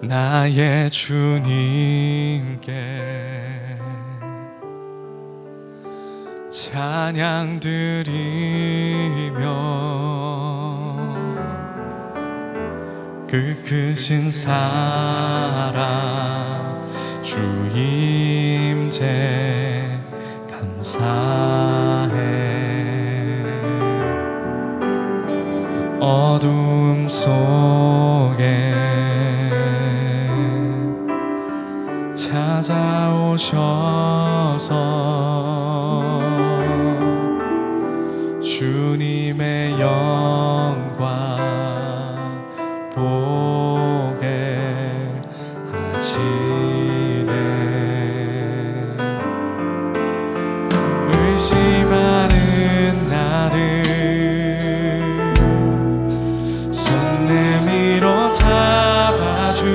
나의 주님께 찬양 드리며 그 크신 사랑 주 임재 감사해. 어두움 속에 찾아오셔서 주님의 영광 보게 하시네. 의심하는 나를 손 내밀어 잡아주시네.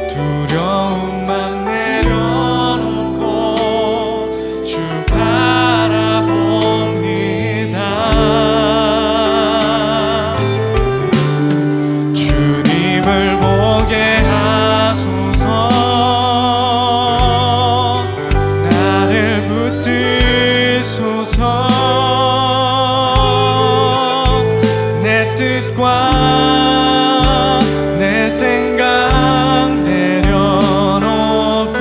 두려움만 내려놓고 주 바라봅니다. 주님을 보게 하소서. 나를 붙드소서. 내 뜻과 내 생각 내려놓고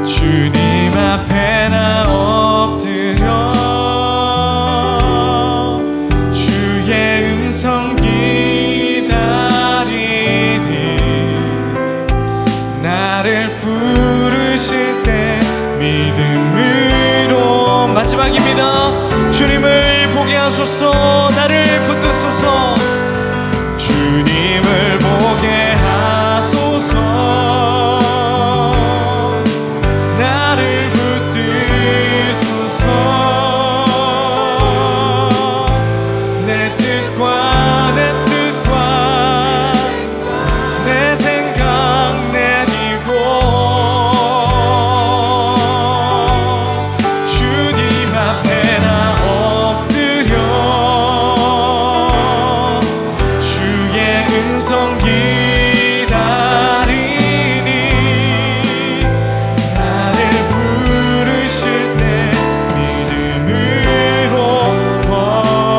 주님 앞에 나 엎드려 주의 음성 기다리니 나를 부르실 때 믿음으로. 마지막입니다. 주님을 보게 하소서. 나를 붙드소서. 주님을 보게 하소서. 나를 붙드소서. 내 뜻과 내 생각 내리고 주님 앞에 나 엎드려 주의 음성 기다리니 나를 부르실 때 믿음으로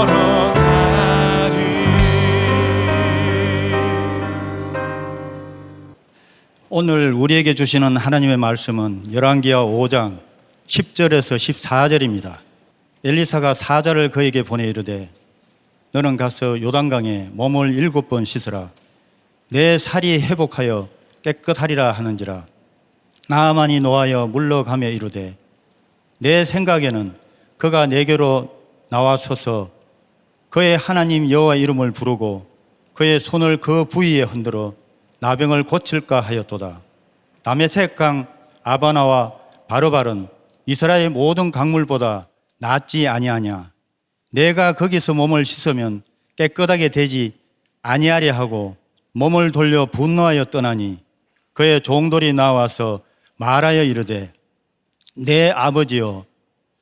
걸어가리. 오늘 우리에게 주시는 하나님의 말씀은 열왕기하 5장 10절에서 14절입니다. 엘리사가 사자를 그에게 보내 이르되 너는 가서 요단강에 몸을 7번 씻으라. 내 살이 회복하여 깨끗하리라 하는지라. 나아만이 노하여 물러가며 이르되 내 생각에는 그가 내게로 나와서서 그의 하나님 여호와 이름을 부르고 그의 손을 그 부위에 흔들어 나병을 고칠까 하였도다. 다메섹강 아바나와 바르발은 이스라엘 모든 강물보다 낫지 아니하냐. 내가 거기서 몸을 씻으면 깨끗하게 되지 아니하려 하고 몸을 돌려 분노하여 떠나니 그의 종들이 나와서 말하여 이르되 내 아버지여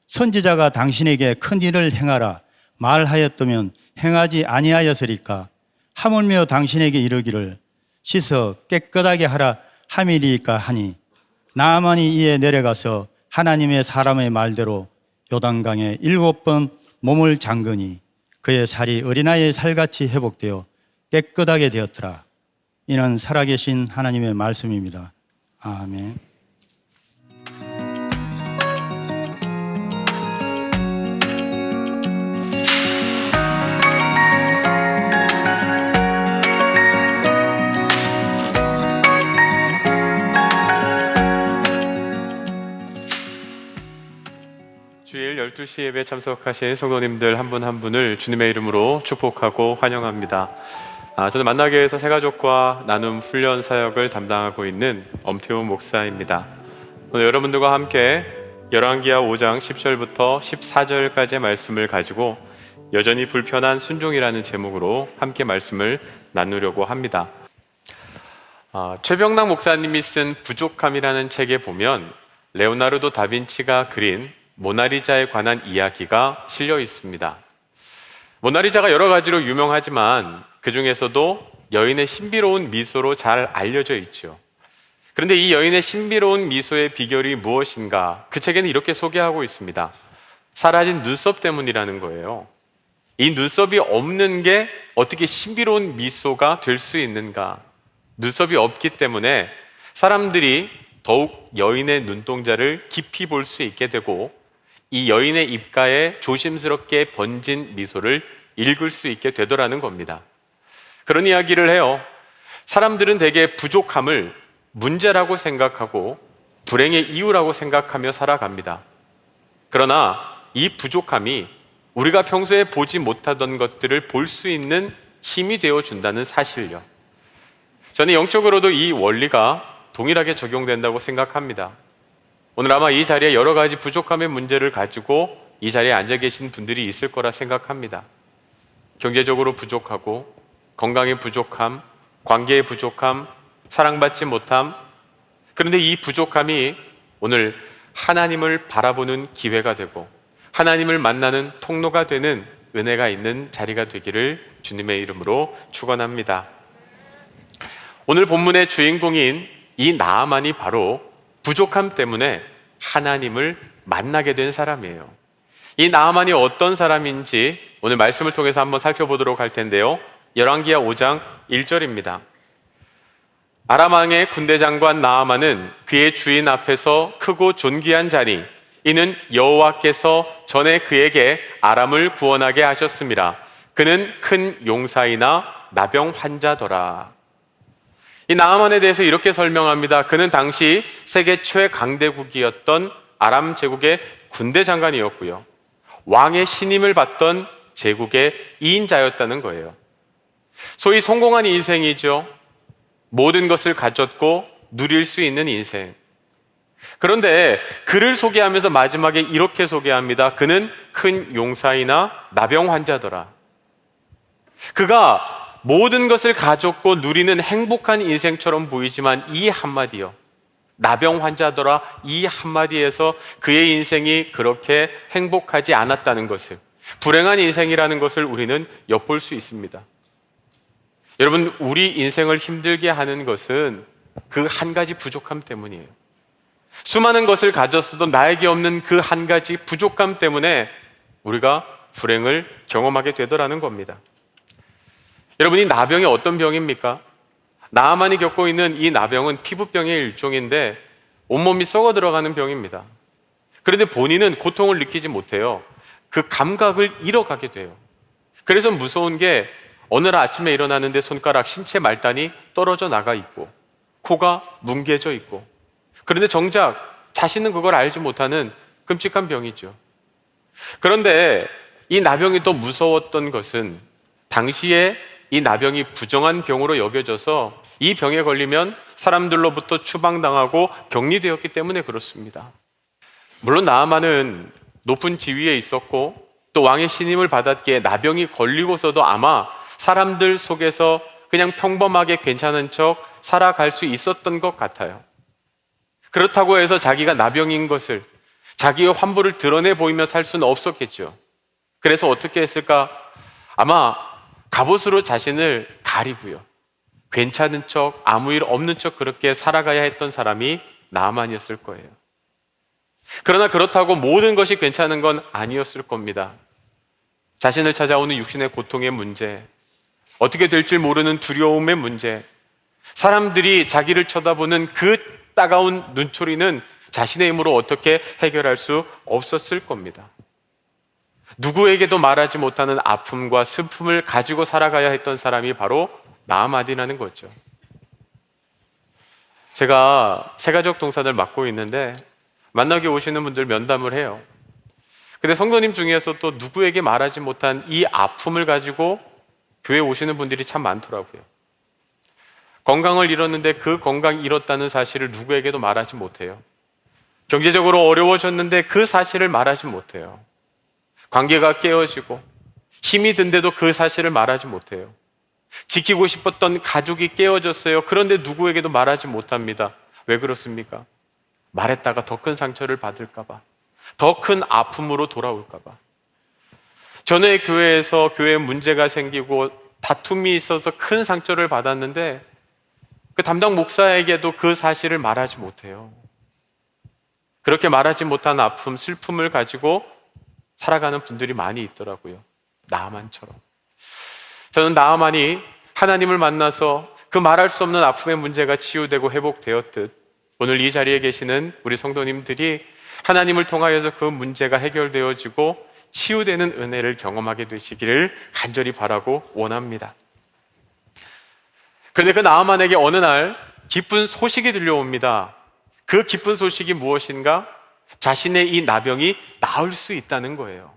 선지자가 당신에게 큰 일을 행하라 말하였다면 행하지 아니하였으리까. 하물며 당신에게 이르기를 씻어 깨끗하게 하라 함이리까 하니 나아만이 이에 내려가서 하나님의 사람의 말대로 요단강에 7번 몸을 잠그니 그의 살이 어린아이의 살같이 회복되어 깨끗하게 되었더라. 이는 살아계신 하나님의 말씀입니다. 아멘. 주일 12시 예배 참석하신 성도님들 한 분 한 분을 주님의 이름으로 축복하고 환영합니다. 저는 만나교회에서 새가족과 나눔 훈련 사역을 담당하고 있는 엄태훈 목사입니다. 오늘 여러분들과 함께 열왕기하 5장 10절부터 14절까지의 말씀을 가지고 여전히 불편한 순종이라는 제목으로 함께 말씀을 나누려고 합니다. 최병락 목사님이 쓴 부족함이라는 책에 보면 레오나르도 다빈치가 그린 모나리자에 관한 이야기가 실려 있습니다. 모나리자가 여러 가지로 유명하지만 그 중에서도 여인의 신비로운 미소로 잘 알려져 있죠. 그런데 이 여인의 신비로운 미소의 비결이 무엇인가? 그 책에는 이렇게 소개하고 있습니다. 사라진 눈썹 때문이라는 거예요. 이 눈썹이 없는 게 어떻게 신비로운 미소가 될 수 있는가? 눈썹이 없기 때문에 사람들이 더욱 여인의 눈동자를 깊이 볼 수 있게 되고 이 여인의 입가에 조심스럽게 번진 미소를 읽을 수 있게 되더라는 겁니다. 그런 이야기를 해요. 사람들은 대개 부족함을 문제라고 생각하고 불행의 이유라고 생각하며 살아갑니다. 그러나 이 부족함이 우리가 평소에 보지 못하던 것들을 볼 수 있는 힘이 되어준다는 사실요. 저는 영적으로도 이 원리가 동일하게 적용된다고 생각합니다. 오늘 아마 이 자리에 여러 가지 부족함의 문제를 가지고 이 자리에 앉아 계신 분들이 있을 거라 생각합니다. 경제적으로 부족하고, 건강의 부족함, 관계의 부족함, 사랑받지 못함. 그런데 이 부족함이 오늘 하나님을 바라보는 기회가 되고 하나님을 만나는 통로가 되는 은혜가 있는 자리가 되기를 주님의 이름으로 축원합니다. 오늘 본문의 주인공인 이 나아만이 바로 부족함 때문에 하나님을 만나게 된 사람이에요. 이 나아만이 어떤 사람인지 오늘 말씀을 통해서 한번 살펴보도록 할 텐데요. 열왕기하 5장 1절입니다. 아람 왕의 군대 장관 나아만은 그의 주인 앞에서 크고 존귀한 자니 이는 여호와께서 전에 그에게 아람을 구원하게 하셨습니다. 그는 큰 용사이나 나병 환자더라. 이 나아만에 대해서 이렇게 설명합니다. 그는 당시 세계 최강대국이었던 아람 제국의 군대 장관이었고요, 왕의 신임을 받던 제국의 2인자였다는 거예요. 소위 성공한 인생이죠. 모든 것을 가졌고 누릴 수 있는 인생. 그런데 그를 소개하면서 마지막에 이렇게 소개합니다. 그는 큰 용사이나 나병 환자더라. 그가 모든 것을 가졌고 누리는 행복한 인생처럼 보이지만 이 한마디요, 나병 환자더라, 이 한마디에서 그의 인생이 그렇게 행복하지 않았다는 것을, 불행한 인생이라는 것을 우리는 엿볼 수 있습니다. 여러분, 우리 인생을 힘들게 하는 것은 그 한 가지 부족함 때문이에요. 수많은 것을 가졌어도 나에게 없는 그 한 가지 부족함 때문에 우리가 불행을 경험하게 되더라는 겁니다. 여러분, 이 나병이 어떤 병입니까? 나아만이 겪고 있는 이 나병은 피부병의 일종인데 온몸이 썩어 들어가는 병입니다. 그런데 본인은 고통을 느끼지 못해요. 그 감각을 잃어가게 돼요. 그래서 무서운 게 어느 날 아침에 일어나는데 손가락, 신체 말단이 떨어져 나가 있고 코가 뭉개져 있고, 그런데 정작 자신은 그걸 알지 못하는 끔찍한 병이죠. 그런데 이 나병이 더 무서웠던 것은 당시에 이 나병이 부정한 병으로 여겨져서 이 병에 걸리면 사람들로부터 추방당하고 격리되었기 때문에 그렇습니다. 물론 나아만은 높은 지위에 있었고 또 왕의 신임을 받았기에 나병이 걸리고서도 아마 사람들 속에서 그냥 평범하게 괜찮은 척 살아갈 수 있었던 것 같아요. 그렇다고 해서 자기가 나병인 것을, 자기의 환부를 드러내 보이며 살 수는 없었겠죠. 그래서 어떻게 했을까? 아마 갑옷으로 자신을 가리고요, 괜찮은 척, 아무 일 없는 척 그렇게 살아가야 했던 사람이 나아만이었을 거예요. 그러나 그렇다고 모든 것이 괜찮은 건 아니었을 겁니다. 자신을 찾아오는 육신의 고통의 문제, 어떻게 될지 모르는 두려움의 문제, 사람들이 자기를 쳐다보는 그 따가운 눈초리는 자신의 힘으로 어떻게 해결할 수 없었을 겁니다. 누구에게도 말하지 못하는 아픔과 슬픔을 가지고 살아가야 했던 사람이 바로 나아만이라는 거죠. 제가 새가족 동산을 맡고 있는데 만나게 오시는 분들 면담을 해요. 근데 성도님 중에서 또 누구에게 말하지 못한 이 아픔을 가지고 교회에 오시는 분들이 참 많더라고요. 건강을 잃었는데 그 건강 잃었다는 사실을 누구에게도 말하지 못해요. 경제적으로 어려워졌는데 그 사실을 말하지 못해요. 관계가 깨어지고 힘이 든데도 그 사실을 말하지 못해요. 지키고 싶었던 가족이 깨어졌어요. 그런데 누구에게도 말하지 못합니다. 왜 그렇습니까? 말했다가 더 큰 상처를 받을까 봐, 더 큰 아픔으로 돌아올까 봐. 전에 교회에서 교회에 문제가 생기고 다툼이 있어서 큰 상처를 받았는데 그 담당 목사에게도 그 사실을 말하지 못해요. 그렇게 말하지 못한 아픔, 슬픔을 가지고 살아가는 분들이 많이 있더라고요. 나아만처럼. 저는 나아만이 하나님을 만나서 그 말할 수 없는 아픔의 문제가 치유되고 회복되었듯 오늘 이 자리에 계시는 우리 성도님들이 하나님을 통하여서 그 문제가 해결되어지고 치유되는 은혜를 경험하게 되시기를 간절히 바라고 원합니다. 그런데 그 나아만에게 어느 날 기쁜 소식이 들려옵니다. 그 기쁜 소식이 무엇인가? 자신의 이 나병이 나을 수 있다는 거예요.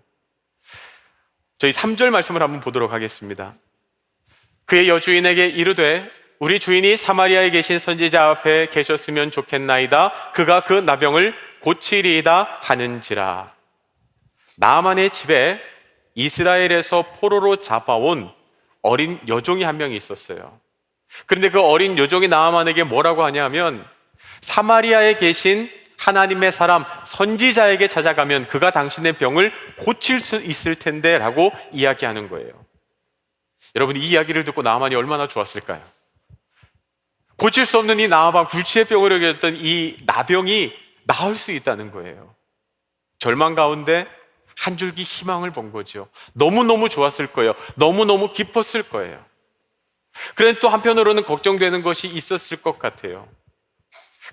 저희 3절 말씀을 한번 보도록 하겠습니다. 그의 여주인에게 이르되 우리 주인이 사마리아에 계신 선지자 앞에 계셨으면 좋겠나이다. 그가 그 나병을 고치리이다 하는지라. 나아만의 집에 이스라엘에서 포로로 잡아온 어린 여종이 한 명이 있었어요. 그런데 그 어린 여종이 나아만에게 뭐라고 하냐면 사마리아에 계신 하나님의 사람 선지자에게 찾아가면 그가 당신의 병을 고칠 수 있을 텐데 라고 이야기하는 거예요. 여러분, 이 이야기를 듣고 나아만이 얼마나 좋았을까요? 고칠 수 없는 이 나아만, 불치의 병으로 여겼던 이 나병이 나을 수 있다는 거예요. 절망 가운데 한 줄기 희망을 본 거죠. 너무너무 좋았을 거예요. 너무너무 기뻤을 거예요. 그런데 또 한편으로는 걱정되는 것이 있었을 것 같아요.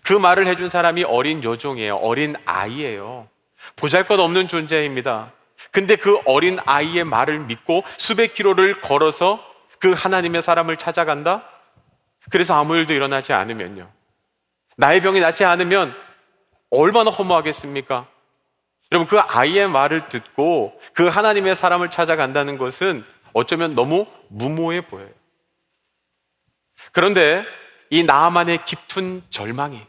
그 말을 해준 사람이 어린 여종이에요. 어린 아이예요. 보잘것없는 존재입니다. 근데 그 어린 아이의 말을 믿고 수백 킬로를 걸어서 그 하나님의 사람을 찾아간다? 그래서 아무 일도 일어나지 않으면요, 나의 병이 낫지 않으면 얼마나 허무하겠습니까? 여러분, 그 아이의 말을 듣고 그 하나님의 사람을 찾아간다는 것은 어쩌면 너무 무모해 보여요. 그런데 이 나아만의 깊은 절망이,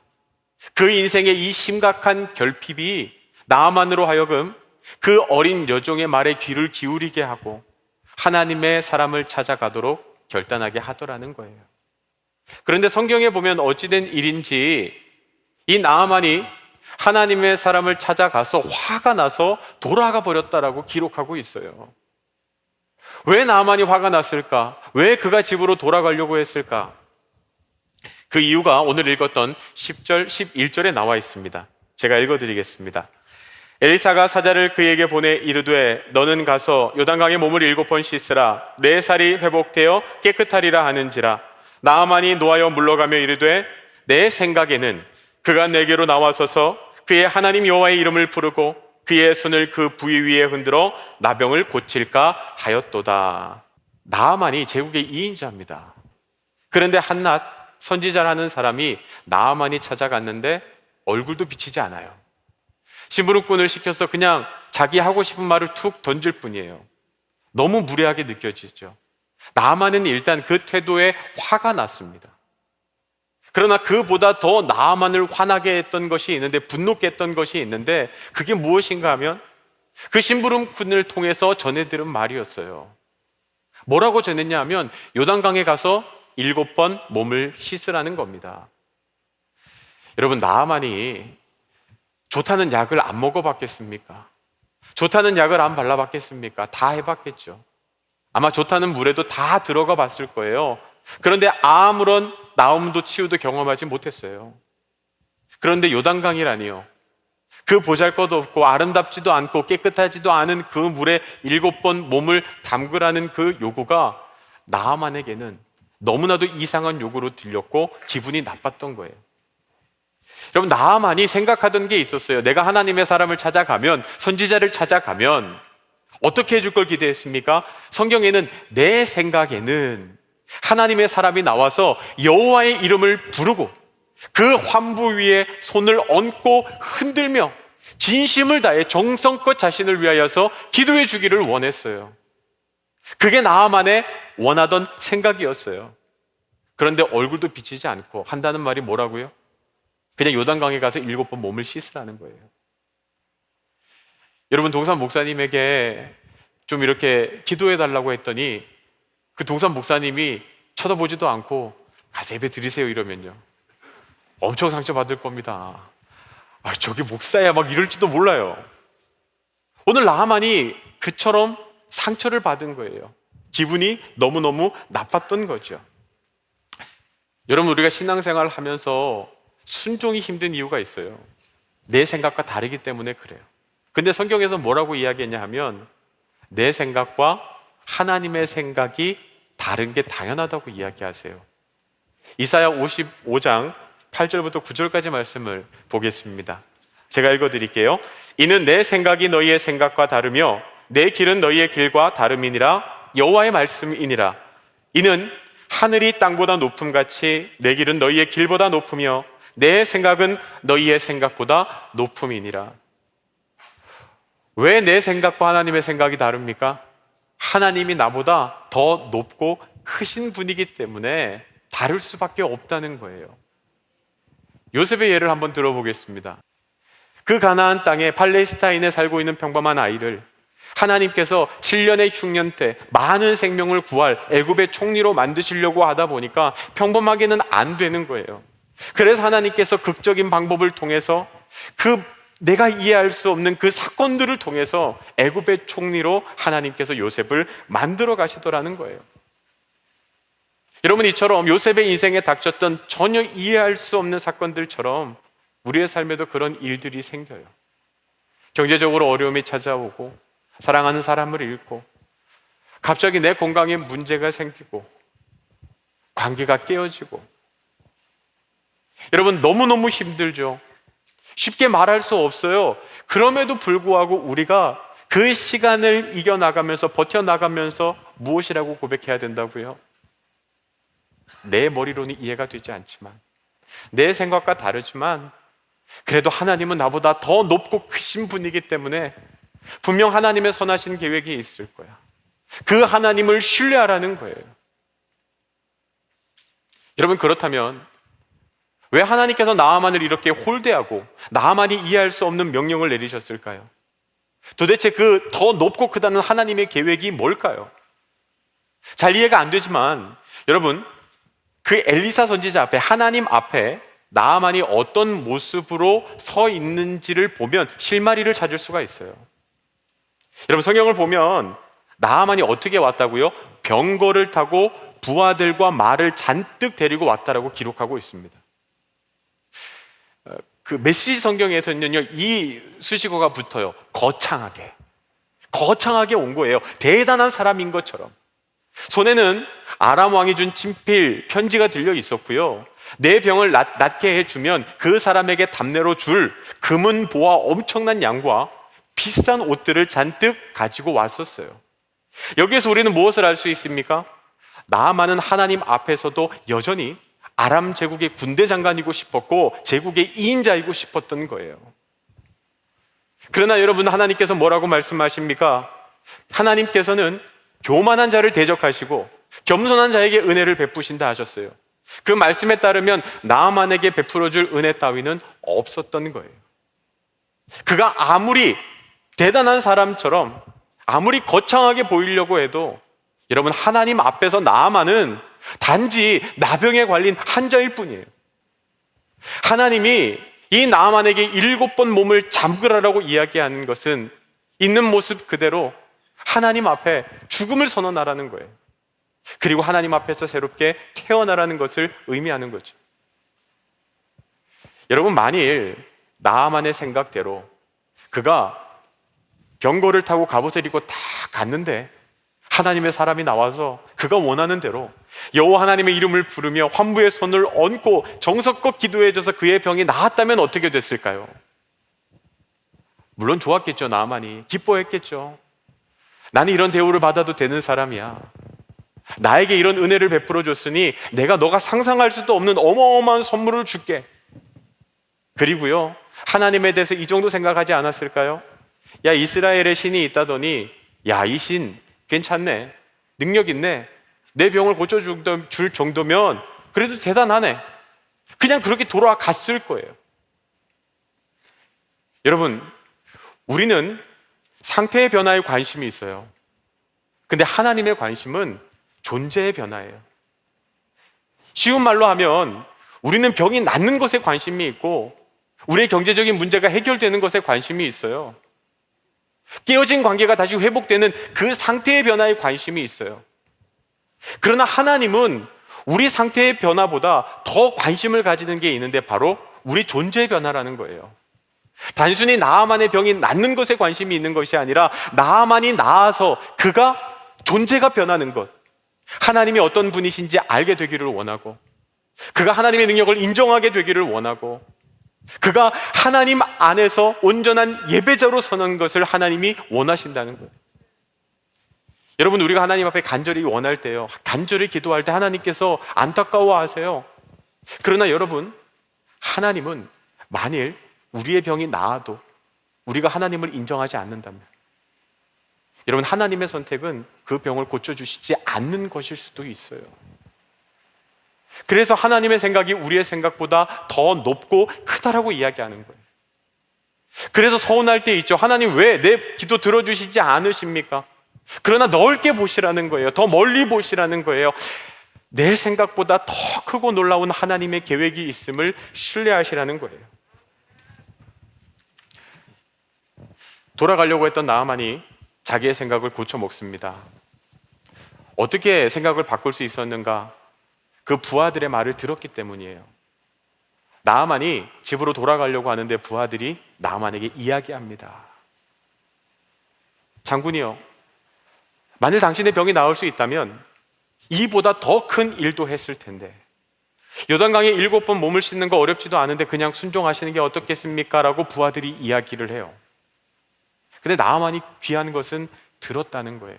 그 인생의 이 심각한 결핍이 나아만으로 하여금 그 어린 여종의 말에 귀를 기울이게 하고 하나님의 사람을 찾아가도록 결단하게 하더라는 거예요. 그런데 성경에 보면 어찌된 일인지 이 나아만이 하나님의 사람을 찾아가서 화가 나서 돌아가 버렸다라고 기록하고 있어요. 왜 나아만이 화가 났을까? 왜 그가 집으로 돌아가려고 했을까? 그 이유가 오늘 읽었던 10절, 11절에 나와 있습니다. 제가 읽어드리겠습니다. 엘리사가 사자를 그에게 보내 이르되 너는 가서 요단강에 몸을 7번 씻으라. 내 살이 회복되어 깨끗하리라 하는지라. 나아만이 노하여 물러가며 이르되 내 생각에는 그가 내게로 나와서서 그의 하나님 여호와의 이름을 부르고 그의 손을 그 부위 위에 흔들어 나병을 고칠까 하였도다. 나아만이 제국의 2인자입니다. 그런데 한낱 선지자라는 사람이 나아만이 찾아갔는데 얼굴도 비치지 않아요. 심부름꾼을 시켜서 그냥 자기 하고 싶은 말을 툭 던질 뿐이에요. 너무 무례하게 느껴지죠. 나아만은 일단 그 태도에 화가 났습니다. 그러나 그보다 더 나아만을 화나게 했던 것이 있는데, 분노케 했던 것이 있는데, 그게 무엇인가 하면 그 심부름꾼을 통해서 전해들은 말이었어요. 뭐라고 전했냐 하면 요단강에 가서 7번 몸을 씻으라는 겁니다. 여러분, 나아만이 좋다는 약을 안 먹어봤겠습니까? 좋다는 약을 안 발라봤겠습니까? 다 해봤겠죠. 아마 좋다는 물에도 다 들어가 봤을 거예요. 그런데 아무런 나음도 치유도 경험하지 못했어요. 그런데 요단강이라니요, 그 보잘것 없고 아름답지도 않고 깨끗하지도 않은 그 물에 7번 몸을 담그라는 그 요구가 나아만에게는 너무나도 이상한 요구로 들렸고 기분이 나빴던 거예요. 여러분, 나아만이 생각하던 게 있었어요. 내가 하나님의 사람을 찾아가면, 선지자를 찾아가면 어떻게 해줄 걸 기대했습니까? 성경에는 내 생각에는 하나님의 사람이 나와서 여호와의 이름을 부르고 그 환부 위에 손을 얹고 흔들며 진심을 다해 정성껏 자신을 위하여서 기도해 주기를 원했어요. 그게 나아만의 원하던 생각이었어요. 그런데 얼굴도 비치지 않고 한다는 말이 뭐라고요? 그냥 요단강에 가서 7번 몸을 씻으라는 거예요. 여러분, 동산 목사님에게 좀 이렇게 기도해 달라고 했더니 그 동산 목사님이 쳐다보지도 않고 가서 예배 드리세요 이러면요, 엄청 상처받을 겁니다. 저게 목사야 막 이럴지도 몰라요. 오늘 나아만이 그처럼 상처를 받은 거예요. 기분이 너무너무 나빴던 거죠. 여러분, 우리가 신앙생활을 하면서 순종이 힘든 이유가 있어요. 내 생각과 다르기 때문에 그래요. 근데 성경에서 뭐라고 이야기했냐 하면 내 생각과 하나님의 생각이 다른 게 당연하다고 이야기하세요. 이사야 55장 8절부터 9절까지 말씀을 보겠습니다. 제가 읽어드릴게요. 이는 내 생각이 너희의 생각과 다르며 내 길은 너희의 길과 다름이니라. 여호와의 말씀이니라. 이는 하늘이 땅보다 높음같이 내 길은 너희의 길보다 높으며 내 생각은 너희의 생각보다 높음이니라. 왜 내 생각과 하나님의 생각이 다릅니까? 하나님이 나보다 더 높고 크신 분이기 때문에 다를 수밖에 없다는 거예요. 요셉의 예를 한번 들어보겠습니다. 그 가나안 땅에 팔레스타인에 살고 있는 평범한 아이를 하나님께서 7년의 흉년 때 많은 생명을 구할 애굽의 총리로 만드시려고 하다 보니까 평범하게는 안 되는 거예요. 그래서 하나님께서 극적인 방법을 통해서 내가 이해할 수 없는 그 사건들을 통해서 애굽의 총리로 하나님께서 요셉을 만들어 가시더라는 거예요. 여러분, 이처럼 요셉의 인생에 닥쳤던 전혀 이해할 수 없는 사건들처럼 우리의 삶에도 그런 일들이 생겨요. 경제적으로 어려움이 찾아오고 사랑하는 사람을 잃고 갑자기 내 건강에 문제가 생기고 관계가 깨어지고 여러분, 너무너무 힘들죠. 쉽게 말할 수 없어요. 그럼에도 불구하고 우리가 그 시간을 이겨나가면서 버텨나가면서 무엇이라고 고백해야 된다고요? 내 머리로는 이해가 되지 않지만 내 생각과 다르지만 그래도 하나님은 나보다 더 높고 크신 분이기 때문에 분명 하나님의 선하신 계획이 있을 거야. 그 하나님을 신뢰하라는 거예요. 여러분, 그렇다면 왜 하나님께서 나아만을 이렇게 홀대하고 나아만이 이해할 수 없는 명령을 내리셨을까요? 도대체 그 더 높고 크다는 하나님의 계획이 뭘까요? 잘 이해가 안 되지만 여러분, 그 엘리사 선지자 앞에, 하나님 앞에 나아만이 어떤 모습으로 서 있는지를 보면 실마리를 찾을 수가 있어요. 여러분, 성경을 보면 나아만이 어떻게 왔다고요? 병거를 타고 부하들과 말을 잔뜩 데리고 왔다라고 기록하고 있습니다. 그 메시지 성경에서는요, 이 수식어가 붙어요. 거창하게 온 거예요. 대단한 사람인 것처럼. 손에는 아람 왕이 준 친필 편지가 들려 있었고요. 내 병을 낫게 해주면 그 사람에게 답례로 줄 금은 보화 엄청난 양과 비싼 옷들을 잔뜩 가지고 왔었어요. 여기에서 우리는 무엇을 알 수 있습니까? 나아만은 하나님 앞에서도 여전히 아람 제국의 군대 장관이고 싶었고 제국의 2인자이고 싶었던 거예요. 그러나 여러분, 하나님께서 뭐라고 말씀하십니까? 하나님께서는 교만한 자를 대적하시고 겸손한 자에게 은혜를 베푸신다 하셨어요. 그 말씀에 따르면 나아만에게 베풀어줄 은혜 따위는 없었던 거예요. 그가 아무리 대단한 사람처럼 아무리 거창하게 보이려고 해도 여러분, 하나님 앞에서 나아만은 단지 나병에 걸린 환자일 뿐이에요. 하나님이 이 나아만에게 7번 몸을 잠그라라고 이야기하는 것은 있는 모습 그대로 하나님 앞에 죽음을 선언하라는 거예요. 그리고 하나님 앞에서 새롭게 태어나라는 것을 의미하는 거죠. 여러분, 만일 나아만의 생각대로 그가 병거를 타고 갑옷을 입고 다 갔는데 하나님의 사람이 나와서 그가 원하는 대로 여호와 하나님의 이름을 부르며 환부의 손을 얹고 정성껏 기도해줘서 그의 병이 나았다면 어떻게 됐을까요? 물론 좋았겠죠. 나아만이 기뻐했겠죠. 나는 이런 대우를 받아도 되는 사람이야. 나에게 이런 은혜를 베풀어 줬으니 내가 너가 상상할 수도 없는 어마어마한 선물을 줄게. 그리고요, 하나님에 대해서 이 정도 생각하지 않았을까요? 야, 이스라엘의 신이 있다더니 야, 이 신 괜찮네, 능력 있네, 내 병을 고쳐줄 정도면 그래도 대단하네. 그냥 그렇게 돌아갔을 거예요. 여러분, 우리는 상태의 변화에 관심이 있어요. 근데 하나님의 관심은 존재의 변화예요. 쉬운 말로 하면 우리는 병이 낫는 것에 관심이 있고 우리의 경제적인 문제가 해결되는 것에 관심이 있어요. 깨어진 관계가 다시 회복되는 그 상태의 변화에 관심이 있어요. 그러나 하나님은 우리 상태의 변화보다 더 관심을 가지는 게 있는데 바로 우리 존재의 변화라는 거예요. 단순히 나아만의 병이 낫는 것에 관심이 있는 것이 아니라 나아만이 나아서 그가 존재가 변하는 것, 하나님이 어떤 분이신지 알게 되기를 원하고, 그가 하나님의 능력을 인정하게 되기를 원하고, 그가 하나님 안에서 온전한 예배자로 서는 것을 하나님이 원하신다는 거예요. 여러분, 우리가 하나님 앞에 간절히 원할 때요, 간절히 기도할 때 하나님께서 안타까워하세요. 그러나 여러분, 하나님은 만일 우리의 병이 나아도 우리가 하나님을 인정하지 않는다면, 여러분, 하나님의 선택은 그 병을 고쳐주시지 않는 것일 수도 있어요. 그래서 하나님의 생각이 우리의 생각보다 더 높고 크다라고 이야기하는 거예요. 그래서 서운할 때 있죠. 하나님 왜 내 기도 들어주시지 않으십니까? 그러나 넓게 보시라는 거예요. 더 멀리 보시라는 거예요. 내 생각보다 더 크고 놀라운 하나님의 계획이 있음을 신뢰하시라는 거예요. 돌아가려고 했던 나아만이 자기의 생각을 고쳐 먹습니다. 어떻게 생각을 바꿀 수 있었는가? 그 부하들의 말을 들었기 때문이에요. 나아만이 집으로 돌아가려고 하는데 부하들이 나아만에게 이야기합니다. 장군이요, 만일 당신의 병이 나을 수 있다면 이보다 더 큰 일도 했을 텐데, 요단강에 7번 몸을 씻는 거 어렵지도 않은데 그냥 순종하시는 게 어떻겠습니까? 라고 부하들이 이야기를 해요. 근데 나아만이 귀한 것은 들었다는 거예요.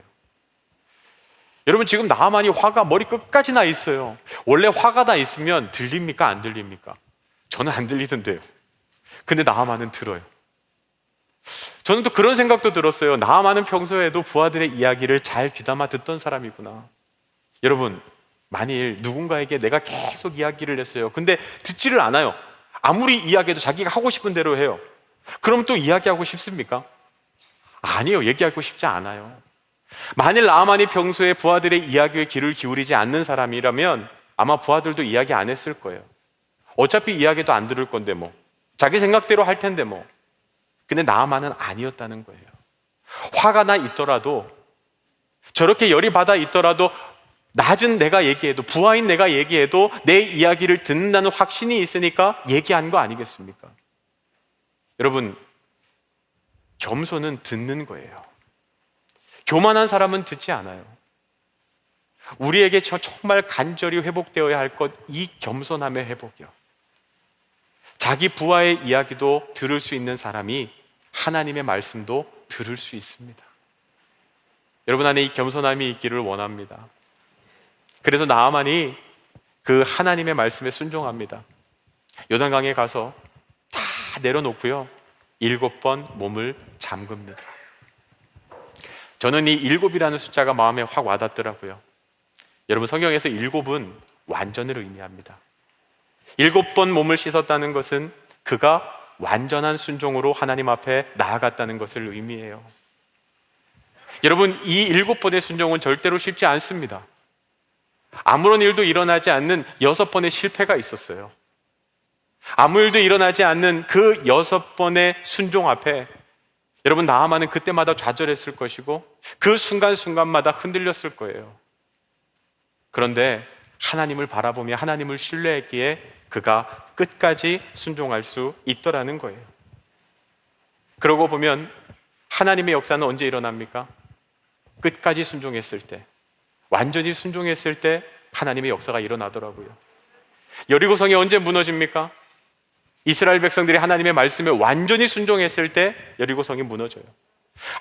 여러분, 지금 나아만이 화가 머리 끝까지 나 있어요. 원래 화가 나 있으면 들립니까? 안 들립니까? 저는 안 들리던데요. 근데 나아만은 들어요. 저는 또 그런 생각도 들었어요. 나아만은 평소에도 부하들의 이야기를 잘 귀담아 듣던 사람이구나. 여러분, 만일 누군가에게 내가 계속 이야기를 했어요. 근데 듣지를 않아요. 아무리 이야기해도 자기가 하고 싶은 대로 해요. 그럼 또 이야기하고 싶습니까? 아니요, 얘기하고 싶지 않아요. 만일 나아만이 평소에 부하들의 이야기에 귀를 기울이지 않는 사람이라면 아마 부하들도 이야기 안 했을 거예요. 어차피 이야기도 안 들을 건데 뭐, 자기 생각대로 할 텐데 뭐. 근데 나아만은 아니었다는 거예요. 화가 나 있더라도, 저렇게 열이 받아 있더라도, 낮은 내가 얘기해도, 부하인 내가 얘기해도 내 이야기를 듣는다는 확신이 있으니까 얘기한 거 아니겠습니까? 여러분, 겸손은 듣는 거예요. 교만한 사람은 듣지 않아요. 우리에게 정말 간절히 회복되어야 할 것, 이 겸손함의 회복이요. 자기 부하의 이야기도 들을 수 있는 사람이 하나님의 말씀도 들을 수 있습니다. 여러분 안에 이 겸손함이 있기를 원합니다. 그래서 나아만이 그 하나님의 말씀에 순종합니다. 요단강에 가서 다 내려놓고요, 7번 몸을 잠깁니다. 저는 이 7이라는 숫자가 마음에 확 와닿더라고요. 여러분, 성경에서 7은 완전을 의미합니다. 7번 몸을 씻었다는 것은 그가 완전한 순종으로 하나님 앞에 나아갔다는 것을 의미해요. 여러분, 이 7번의 순종은 절대로 쉽지 않습니다. 아무런 일도 일어나지 않는 6번의 실패가 있었어요. 아무 일도 일어나지 않는 그 6번의 순종 앞에 여러분, 나아만은 그때마다 좌절했을 것이고 그 순간순간마다 흔들렸을 거예요. 그런데 하나님을 바라보며 하나님을 신뢰했기에 그가 끝까지 순종할 수 있더라는 거예요. 그러고 보면 하나님의 역사는 언제 일어납니까? 끝까지 순종했을 때, 완전히 순종했을 때 하나님의 역사가 일어나더라고요. 여리고성이 언제 무너집니까? 이스라엘 백성들이 하나님의 말씀에 완전히 순종했을 때 여리고성이 무너져요.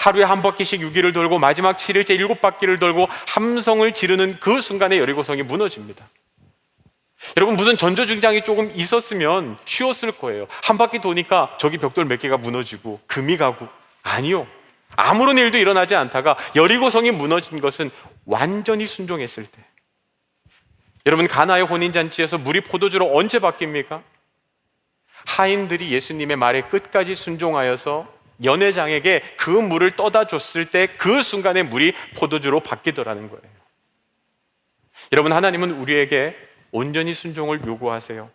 하루에 한 바퀴씩 6일을 돌고 마지막 7일째 7바퀴를 돌고 함성을 지르는 그 순간에 여리고성이 무너집니다. 여러분, 무슨 전조증장이 조금 있었으면 쉬웠을 거예요. 한 바퀴 도니까 저기 벽돌 몇 개가 무너지고 금이 가고. 아니요, 아무런 일도 일어나지 않다가 여리고성이 무너진 것은 완전히 순종했을 때. 여러분, 가나의 혼인잔치에서 물이 포도주로 언제 바뀝니까? 하인들이 예수님의 말에 끝까지 순종하여서 연회장에게 그 물을 떠다 줬을 때 그 순간에 물이 포도주로 바뀌더라는 거예요. 여러분, 하나님은 우리에게 온전히 순종을 요구하세요.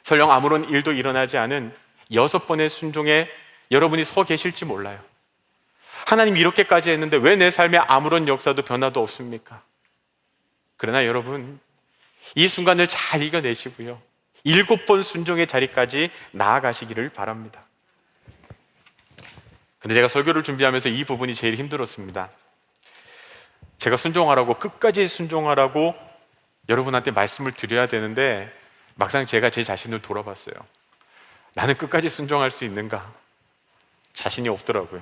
설령 아무런 일도 일어나지 않은 6번의 순종에 여러분이 서 계실지 몰라요. 하나님 이렇게까지 했는데 왜 내 삶에 아무런 역사도 변화도 없습니까? 그러나 여러분, 이 순간을 잘 이겨내시고요, 7번 순종의 자리까지 나아가시기를 바랍니다. 근데 제가 설교를 준비하면서 이 부분이 제일 힘들었습니다. 제가 순종하라고, 끝까지 순종하라고 여러분한테 말씀을 드려야 되는데 막상 제가 제 자신을 돌아봤어요. 나는 끝까지 순종할 수 있는가? 자신이 없더라고요.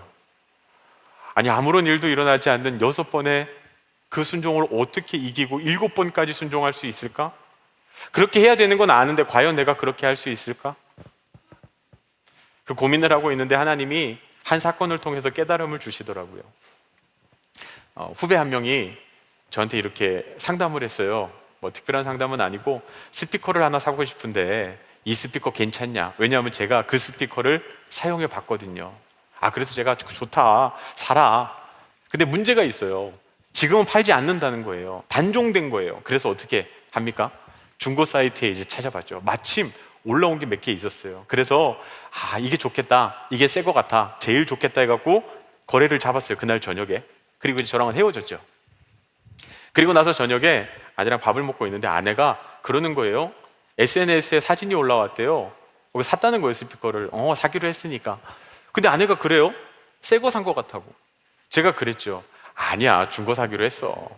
아니, 아무런 일도 일어나지 않는 6번의 그 순종을 어떻게 이기고 7번까지 순종할 수 있을까? 그렇게 해야 되는 건 아는데 과연 내가 그렇게 할 수 있을까? 그 고민을 하고 있는데 하나님이 한 사건을 통해서 깨달음을 주시더라고요. 후배 한 명이 저한테 이렇게 상담을 했어요. 뭐 특별한 상담은 아니고 스피커를 하나 사고 싶은데 이 스피커 괜찮냐? 왜냐하면 제가 그 스피커를 사용해 봤거든요. 그래서 제가 좋다, 사라. 근데 문제가 있어요. 지금은 팔지 않는다는 거예요. 단종된 거예요. 그래서 어떻게 합니까? 중고 사이트에 이제 찾아봤죠. 마침 올라온 게 몇 개 있었어요. 그래서 이게 좋겠다, 이게 새 거 같아, 제일 좋겠다 해갖고 거래를 잡았어요, 그날 저녁에. 그리고 이제 저랑은 헤어졌죠. 그리고 나서 저녁에 아내랑 밥을 먹고 있는데 아내가 그러는 거예요. SNS에 사진이 올라왔대요. 거기 샀다는 거예요, 스피커를. 사기로 했으니까. 근데 아내가 그래요? 새 거 산 거 같다고. 제가 그랬죠. 아니야, 중고 사기로 했어.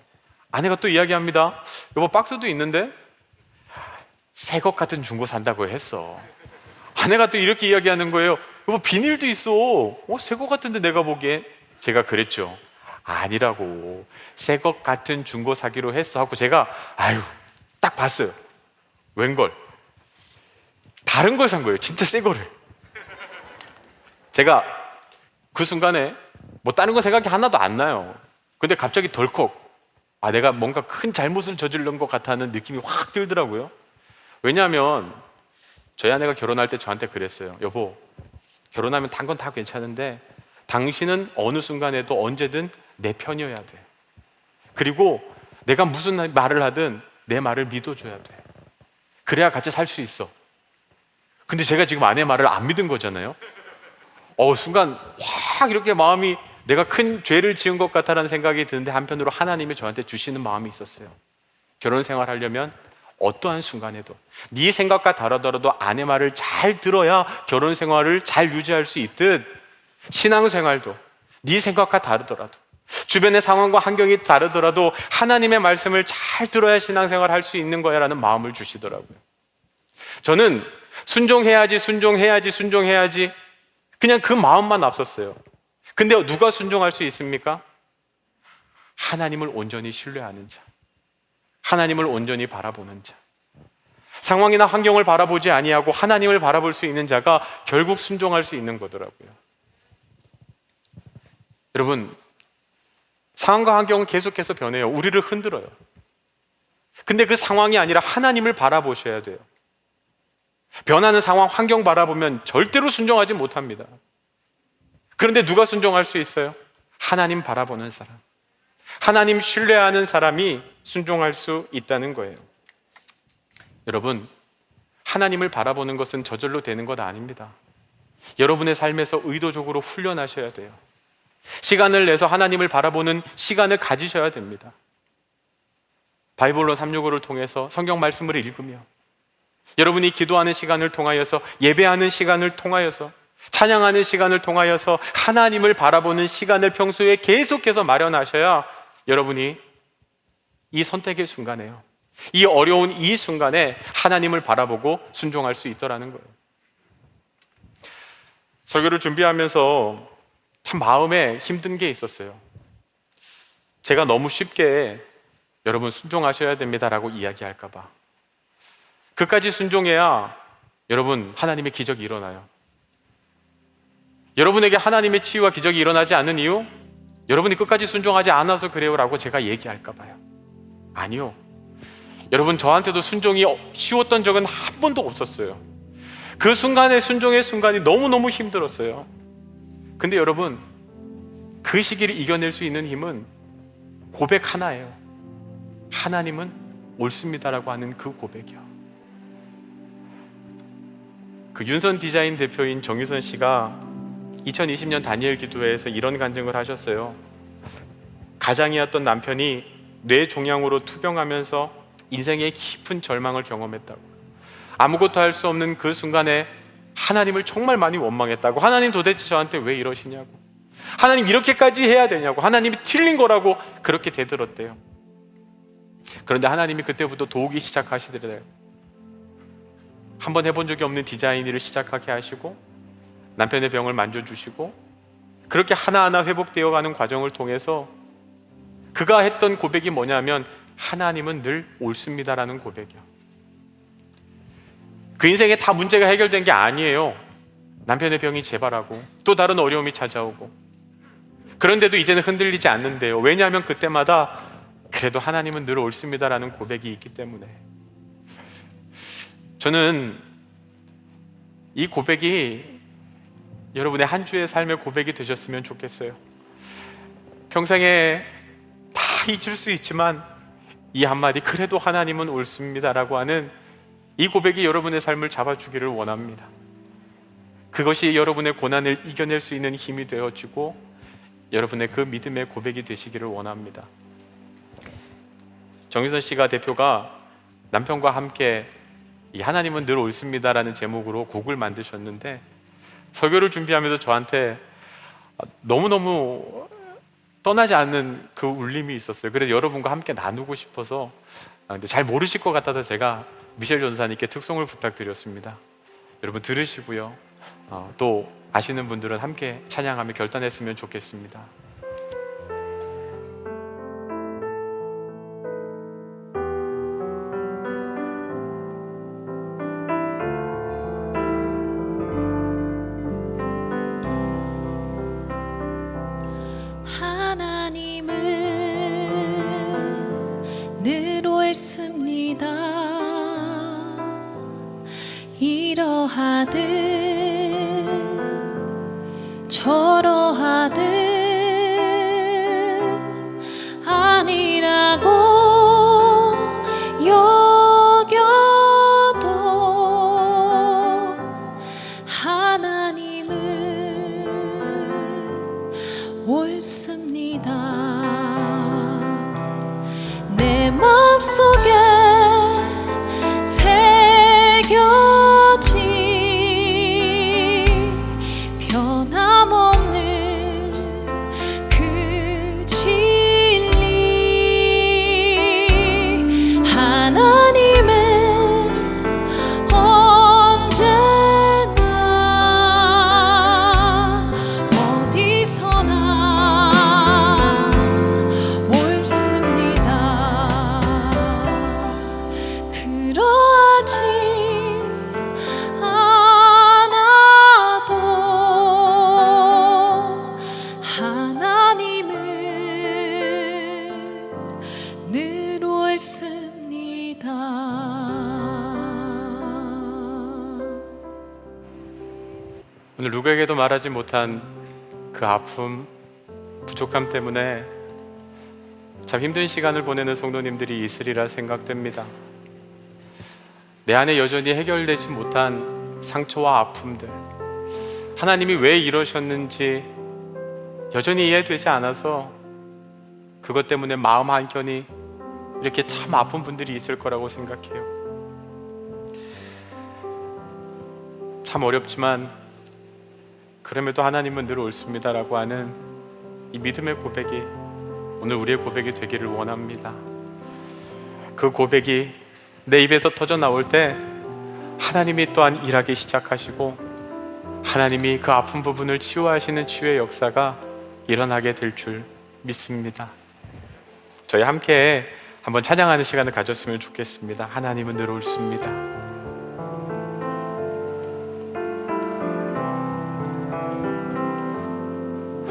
아내가 또 이야기합니다. 여보, 박스도 있는데 새 것 같은 중고 산다고 했어. 아내가 또 이렇게 이야기하는 거예요. 여보, 비닐도 있어. 새 것 같은데 내가 보기엔. 제가 그랬죠. 아니라고, 새 것 같은 중고 사기로 했어 하고 제가 딱 봤어요. 웬걸, 다른 걸 산 거예요. 진짜 새 거를. 제가 그 순간에 뭐 다른 거 생각이 하나도 안 나요. 근데 갑자기 덜컥 내가 뭔가 큰 잘못을 저지른 것 같다는 느낌이 확 들더라고요. 왜냐하면 저희 아내가 결혼할 때 저한테 그랬어요. 여보, 결혼하면 단 건 다 괜찮은데 당신은 어느 순간에도 언제든 내 편이어야 돼. 그리고 내가 무슨 말을 하든 내 말을 믿어줘야 돼. 그래야 같이 살 수 있어. 근데 제가 지금 아내 말을 안 믿은 거잖아요. 순간 확 이렇게 마음이, 내가 큰 죄를 지은 것 같다라는 생각이 드는데 한편으로 하나님이 저한테 주시는 마음이 있었어요. 결혼 생활하려면 어떠한 순간에도 네 생각과 다르더라도 아내 말을 잘 들어야 결혼 생활을 잘 유지할 수 있듯, 신앙생활도 네 생각과 다르더라도, 주변의 상황과 환경이 다르더라도 하나님의 말씀을 잘 들어야 신앙생활 할 수 있는 거야 라는 마음을 주시더라고요. 저는 순종해야지, 순종해야지, 순종해야지, 그냥 그 마음만 앞섰어요. 근데 누가 순종할 수 있습니까? 하나님을 온전히 신뢰하는 자, 하나님을 온전히 바라보는 자, 상황이나 환경을 바라보지 아니하고 하나님을 바라볼 수 있는 자가 결국 순종할 수 있는 거더라고요. 여러분, 상황과 환경은 계속해서 변해요. 우리를 흔들어요. 근데 그 상황이 아니라 하나님을 바라보셔야 돼요. 변하는 상황, 환경 바라보면 절대로 순종하지 못합니다. 그런데 누가 순종할 수 있어요? 하나님 바라보는 사람, 하나님 신뢰하는 사람이 순종할 수 있다는 거예요. 여러분, 하나님을 바라보는 것은 저절로 되는 것 아닙니다. 여러분의 삶에서 의도적으로 훈련하셔야 돼요. 시간을 내서 하나님을 바라보는 시간을 가지셔야 됩니다. 바이블론 365를 통해서 성경 말씀을 읽으며, 여러분이 기도하는 시간을 통하여서, 예배하는 시간을 통하여서, 찬양하는 시간을 통하여서 하나님을 바라보는 시간을 평소에 계속해서 마련하셔야 여러분이 이 선택의 순간에요, 이 어려운 이 순간에 하나님을 바라보고 순종할 수 있더라는 거예요. 설교를 준비하면서 참 마음에 힘든 게 있었어요. 제가 너무 쉽게 여러분 순종하셔야 됩니다라고 이야기할까 봐. 그까지 순종해야 여러분 하나님의 기적이 일어나요. 여러분에게 하나님의 치유와 기적이 일어나지 않는 이유, 여러분이 끝까지 순종하지 않아서 그래요 라고 제가 얘기할까 봐요. 아니요, 여러분, 저한테도 순종이 쉬웠던 적은 한 번도 없었어요. 그 순간의 순종의 순간이 너무너무 힘들었어요. 근데 여러분, 그 시기를 이겨낼 수 있는 힘은 고백 하나예요. 하나님은 옳습니다라고 하는 그 고백이요. 그 윤선 디자인 대표인 정유선 씨가 2020년 다니엘 기도회에서 이런 간증을 하셨어요. 가장이었던 남편이 뇌종양으로 투병하면서 인생의 깊은 절망을 경험했다고, 아무것도 할 수 없는 그 순간에 하나님을 정말 많이 원망했다고, 하나님 도대체 저한테 왜 이러시냐고, 하나님 이렇게까지 해야 되냐고, 하나님이 틀린 거라고 그렇게 대들었대요. 그런데 하나님이 그때부터 도우기 시작하시더래요. 한번 해본 적이 없는 디자인 일을 시작하게 하시고, 남편의 병을 만져주시고, 그렇게 하나하나 회복되어 가는 과정을 통해서 그가 했던 고백이 뭐냐면, 하나님은 늘 옳습니다라는 고백이요. 그 인생에 다 문제가 해결된 게 아니에요. 남편의 병이 재발하고 또 다른 어려움이 찾아오고, 그런데도 이제는 흔들리지 않는데요. 왜냐하면 그때마다 그래도 하나님은 늘 옳습니다라는 고백이 있기 때문에. 저는 이 고백이 여러분의 한 주의 삶의 고백이 되셨으면 좋겠어요. 평생에 다 잊을 수 있지만 이 한마디, 그래도 하나님은 옳습니다라고 하는 이 고백이 여러분의 삶을 잡아주기를 원합니다. 그것이 여러분의 고난을 이겨낼 수 있는 힘이 되어지고 여러분의 그 믿음의 고백이 되시기를 원합니다. 정유선 씨가 대표가 남편과 함께 이 하나님은 늘 옳습니다라는 제목으로 곡을 만드셨는데, 설교를 준비하면서 저한테 너무너무 떠나지 않는 그 울림이 있었어요. 그래서 여러분과 함께 나누고 싶어서, 근데 잘 모르실 것 같아서 제가 미셸 전사님께 특송을 부탁드렸습니다. 여러분 들으시고요, 또 아시는 분들은 함께 찬양하며 결단했으면 좋겠습니다. 하나님은 늘 옳습니다. 이러하듯 저러하듯 아니라고 여겨도 하나님은 옳습니다. 내 마음속에 새겨진 변함없는 그 진리, 하나님은 언제나 어디서나 옳습니다. 그러하지 않아도 하나님은 늘 옳습니다. 오늘 누구에게도 말하지 못한 그 아픔, 부족함 때문에 참 힘든 시간을 보내는 성도님들이 있으리라 생각됩니다. 내 안에 여전히 해결되지 못한 상처와 아픔들, 하나님이 왜 이러셨는지 여전히 이해되지 않아서 그것 때문에 마음 한켠이 이렇게 참 아픈 분들이 있을 거라고 생각해요. 참 어렵지만 그럼에도 하나님은 늘 옳습니다라고 하는 이 믿음의 고백이 오늘 우리의 고백이 되기를 원합니다. 그 고백이 내 입에서 터져 나올 때 하나님이 또한 일하기 시작하시고 하나님이 그 아픈 부분을 치유하시는 치유의 역사가 일어나게 될 줄 믿습니다. 저희 함께 한번 찬양하는 시간을 가졌으면 좋겠습니다. 하나님은 늘 옳습니다.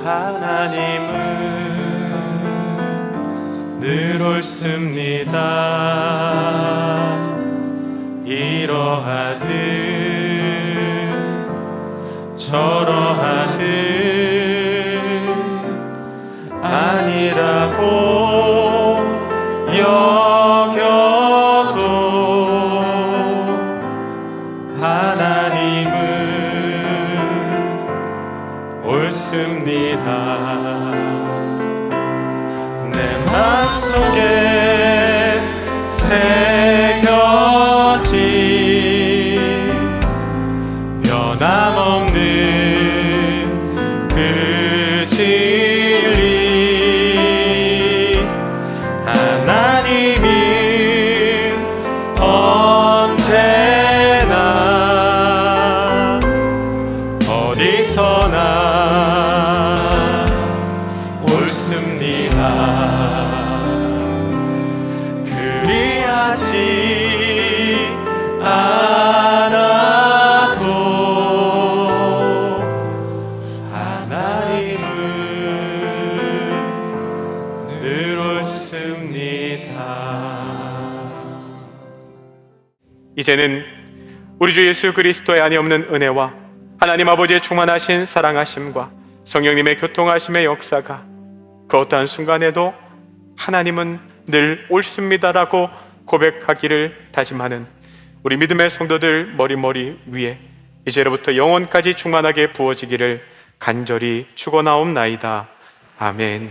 하나님은 늘 옳습니다. 이러하듯 저러하듯 아니라고 여겨도 하나님은 속에 새겨진 변함없는 그 진리, 하나님이 언제나 어디서나 옳습니다. 그리하지 않아도 하나님은 늘 옳습니다. 이제는 우리 주 예수 그리스도의 아니없는 은혜와 하나님 아버지의 충만하신 사랑하심과 성령님의 교통하심의 역사가 그 어떠한 순간에도 하나님은 늘 옳습니다라고 고백하기를 다짐하는 우리 믿음의 성도들 머리머리 위에 이제로부터 영원까지 충만하게 부어지기를 간절히 축원하옵나이다. 아멘.